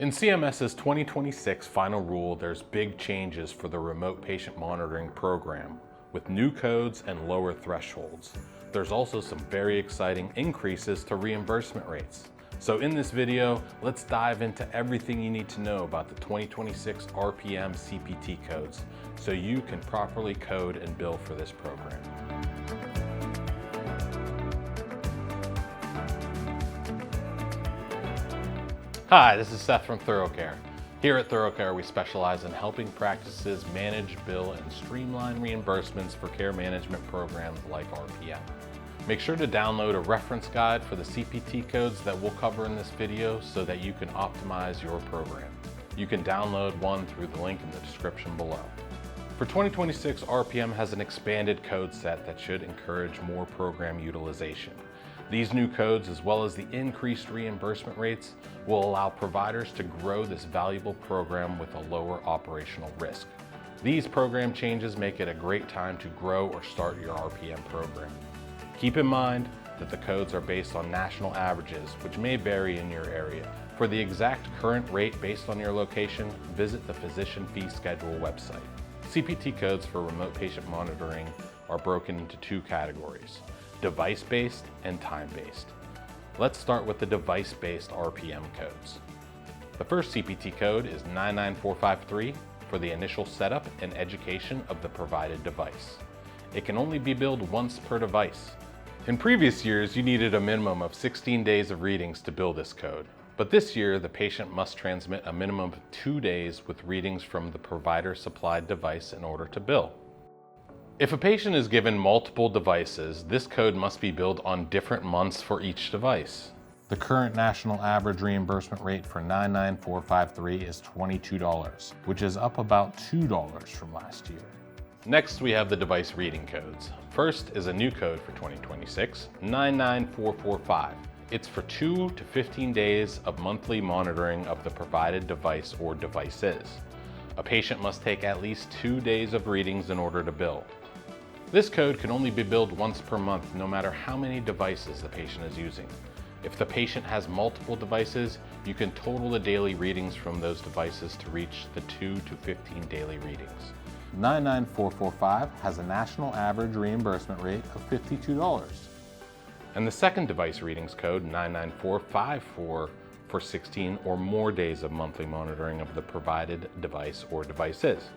In CMS's 2026 final rule, there's big changes for the remote patient monitoring program, with new codes and lower thresholds. There's also some very exciting increases to reimbursement rates. So in this video, let's dive into everything you need to know about the 2026 RPM CPT codes so you can properly code and bill for this program. Hi, this is Seth from ThoroughCare. Here at ThoroughCare, we specialize in helping practices manage, bill, and streamline reimbursements for care management programs like RPM. Make sure to download a reference guide for the CPT codes that we'll cover in this video so that you can optimize your program. You can download one through the link in the description below. For 2026, RPM has an expanded code set that should encourage more program utilization. These new codes, as well as the increased reimbursement rates, will allow providers to grow this valuable program with a lower operational risk. These program changes make it a great time to grow or start your RPM program. Keep in mind that the codes are based on national averages, which may vary in your area. For the exact current rate based on your location, visit the Physician Fee Schedule website. CPT codes for remote patient monitoring are broken into two categories: device-based and time-based. Let's start with the device-based RPM codes. The first CPT code is 99453 for the initial setup and education of the provided device. It can only be billed once per device. In previous years, you needed a minimum of 16 days of readings to bill this code, but this year the patient must transmit a minimum of 2 days with readings from the provider-supplied device in order to bill. If a patient is given multiple devices, this code must be billed on different months for each device. The current national average reimbursement rate for 99453 is $22, which is up about $2 from last year. Next, we have the device reading codes. First is a new code for 2026, 99445. It's for 2 to 15 days of monthly monitoring of the provided device or devices. A patient must take at least 2 days of readings in order to bill. This code can only be billed once per month, no matter how many devices the patient is using. If the patient has multiple devices, you can total the daily readings from those devices to reach the 2 to 15 daily readings. 99445 has a national average reimbursement rate of $52. And the second device readings code, 99454, for 16 or more days of monthly monitoring of the provided device or devices.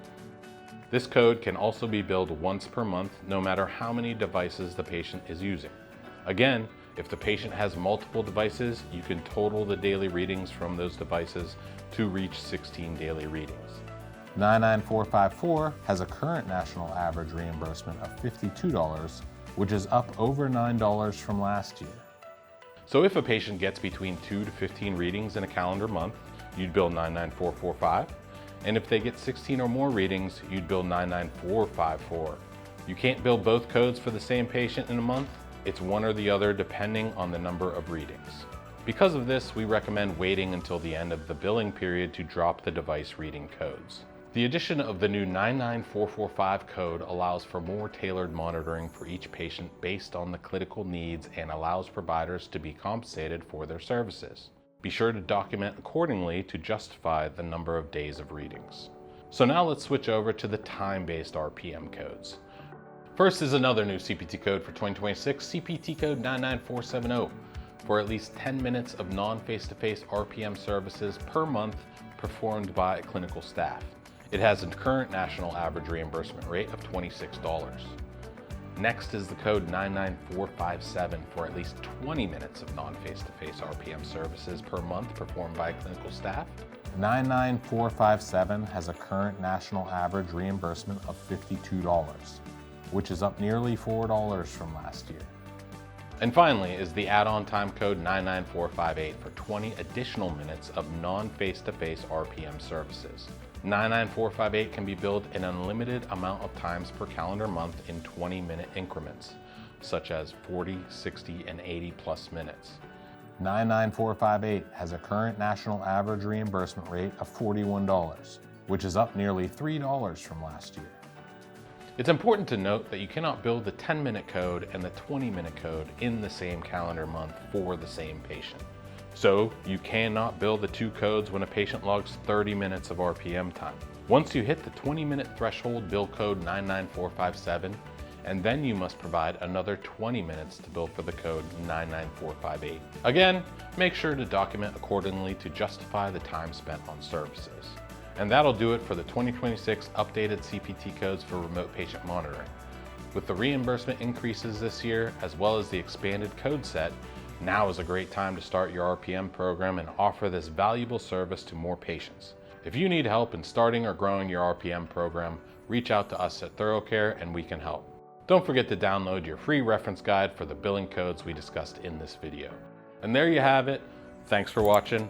This code can also be billed once per month, no matter how many devices the patient is using. Again, if the patient has multiple devices, you can total the daily readings from those devices to reach 16 daily readings. 99454 has a current national average reimbursement of $52, which is up over $9 from last year. So if a patient gets between 2 to 15 readings in a calendar month, you'd bill 99445. And if they get 16 or more readings, you'd bill 99454. You can't bill both codes for the same patient in a month. It's one or the other depending on the number of readings. Because of this, we recommend waiting until the end of the billing period to drop the device reading codes. The addition of the new 99445 code allows for more tailored monitoring for each patient based on the clinical needs and allows providers to be compensated for their services. Be sure to document accordingly to justify the number of days of readings. So now let's switch over to the time-based RPM codes. First is another new CPT code for 2026, CPT Code 99470, for at least 10 minutes of non-face-to-face RPM services per month performed by clinical staff. It has a current national average reimbursement rate of $26. Next is the code 99457 for at least 20 minutes of non-face-to-face RPM services per month performed by clinical staff. 99457 has a current national average reimbursement of $52, which is up nearly $4 from last year. And finally is the add-on time code 99458 for 20 additional minutes of non-face-to-face RPM services. 99458 can be billed an unlimited amount of times per calendar month in 20-minute increments, such as 40, 60, and 80 plus minutes. 99458 has a current national average reimbursement rate of $41, which is up nearly $3 from last year. It's important to note that you cannot bill the 10-minute code and the 20-minute code in the same calendar month for the same patient. So you cannot bill the 2 codes when a patient logs 30 minutes of RPM time. Once you hit the 20-minute threshold, bill code 99457, and then you must provide another 20 minutes to bill for the code 99458. Again, make sure to document accordingly to justify the time spent on services. And that'll do it for the 2026 updated CPT codes for remote patient monitoring. With the reimbursement increases this year, as well as the expanded code set, now is a great time to start your RPM program and offer this valuable service to more patients. If you need help in starting or growing your RPM program, reach out to us at ThoroughCare and we can help. Don't forget to download your free reference guide for the billing codes we discussed in this video. And there you have it. Thanks for watching.